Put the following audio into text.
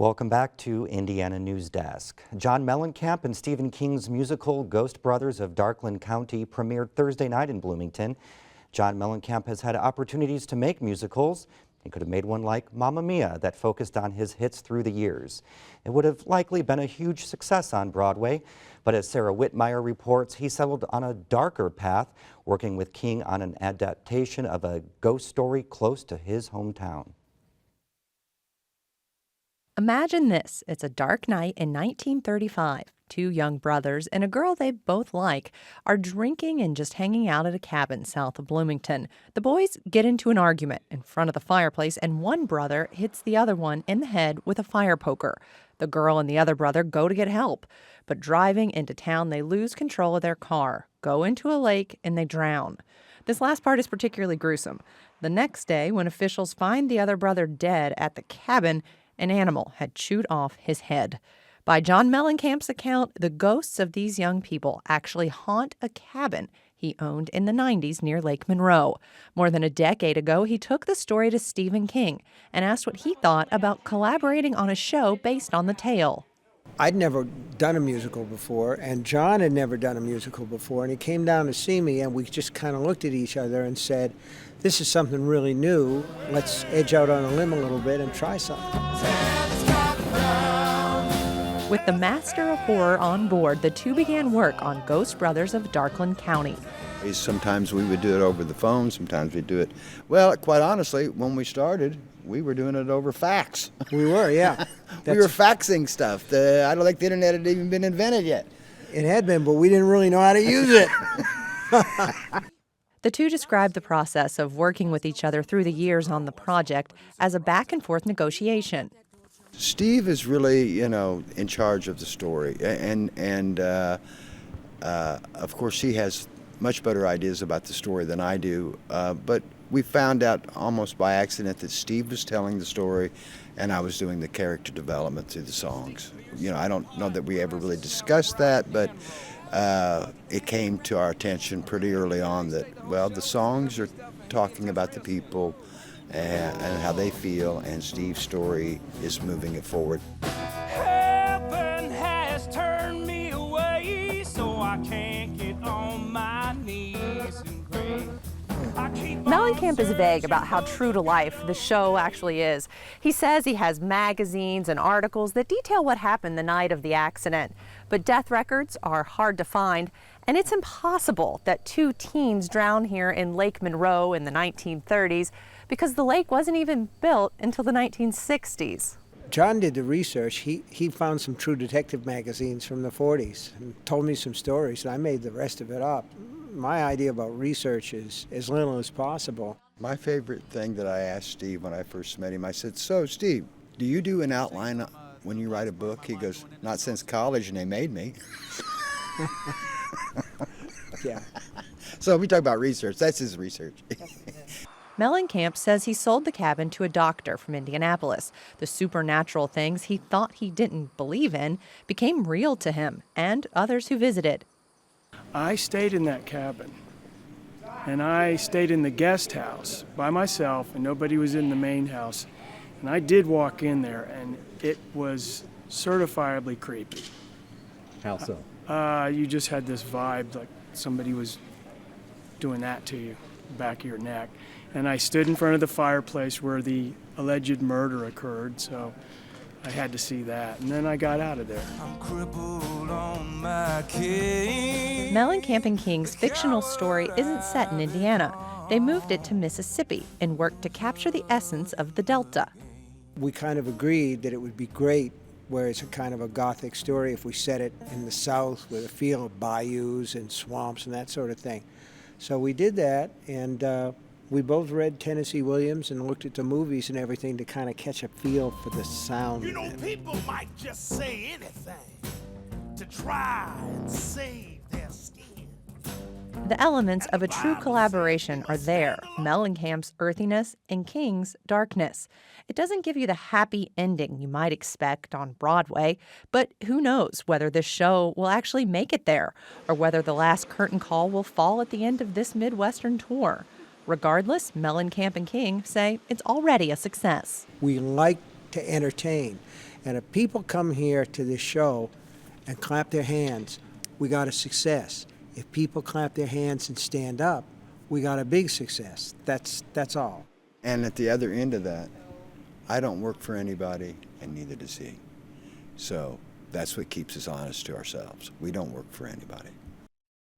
Welcome back to Indiana News Desk. John Mellencamp and Stephen King's musical Ghost Brothers of Darkland County premiered Thursday night in Bloomington. John Mellencamp has had opportunities to make musicals. He could have made one like Mamma Mia that focused on his hits through the years. It would have likely been a huge success on Broadway, but as Sara Wittmeyer reports, he settled on a darker path, working with King on an adaptation of a ghost story close to his hometown. Imagine this. It's a dark night in 1935. Two young brothers and a girl they both like are drinking and just hanging out at a cabin south of Bloomington. The boys get into an argument in front of the fireplace, and one brother hits the other one in the head with a fire poker. The girl and the other brother go to get help, but driving into town, they lose control of their car, go into a lake, and they drown. This last part is particularly gruesome. The next day, when officials find the other brother dead at the cabin, an animal had chewed off his head. By John Mellencamp's account, the ghosts of these young people actually haunt a cabin he owned in the 90s near Lake Monroe. More than a decade ago, he took the story to Stephen King and asked what he thought about collaborating on a show based on the tale. I'd never done a musical before, and John had never done a musical before, and he came down to see me, and we just kind of looked at each other and said, this is something really new. Let's edge out on a limb a little bit and try something. With the master of horror on board, the two began work on Ghost Brothers of Darkland County. Sometimes we would do it over the phone, sometimes we'd do it, well, quite honestly, when we started, we were doing it over fax. We were, yeah. We were faxing stuff. I don't think the internet had even been invented yet. It had been, but we didn't really know how to use it. The two described the process of working with each other through the years on the project as a back-and-forth negotiation. Steve is really, in charge of the story, and of course he has much better ideas about the story than I do, but we found out almost by accident that Steve was telling the story and I was doing the character development through the songs. I don't know that we ever really discussed that, but it came to our attention pretty early on that, well, the songs are talking about the people and how they feel, and Steve's story is moving it forward. Heaven has turned me away, so I can't get on my knees and pray. Mellencamp is vague about how true to life the show actually is. He says he has magazines and articles that detail what happened the night of the accident. But death records are hard to find, and it's impossible that two teens drown here in Lake Monroe in the 1930s because the lake wasn't even built until the 1960s. John did the research. He found some True Detective magazines from the 40s and told me some stories, and I made the rest of it up. My idea about research is as little as possible. My favorite thing that I asked Steve when I first met him, I said, so Steve, do you do an outline when you write a book? He goes, not since college, and they made me. Yeah. So we talk about research. That's his research. Mellencamp says he sold the cabin to a doctor from Indianapolis. The supernatural things he thought he didn't believe in became real to him and others who visited. I stayed in that cabin, and I stayed in the guest house by myself, and nobody was in the main house. And I did walk in there, and it was certifiably creepy. How so? You just had this vibe like somebody was doing that to you, back of your neck. And I stood in front of the fireplace where the alleged murder occurred, so I had to see that. And then I got out of there. I'm crippled on my cane. Mellencamp and King's fictional story isn't set in Indiana. They moved it to Mississippi and worked to capture the essence of the Delta. We kind of agreed that it would be great where it's a kind of a gothic story if we set it in the South with a feel of bayous and swamps and that sort of thing. So we did that, and we both read Tennessee Williams and looked at the movies and everything to kind of catch a feel for the sound. People might just say anything to try and save their skin. The elements of a true collaboration are there, Mellencamp's earthiness and King's darkness. It doesn't give you the happy ending you might expect on Broadway, but who knows whether this show will actually make it there or whether the last curtain call will fall at the end of this Midwestern tour. Regardless, Mellencamp and King say it's already a success. We like to entertain. And if people come here to this show and clap their hands, we got a success. If people clap their hands and stand up, we got a big success. That's all. And at the other end of that, I don't work for anybody, and neither does he. So that's what keeps us honest to ourselves. We don't work for anybody.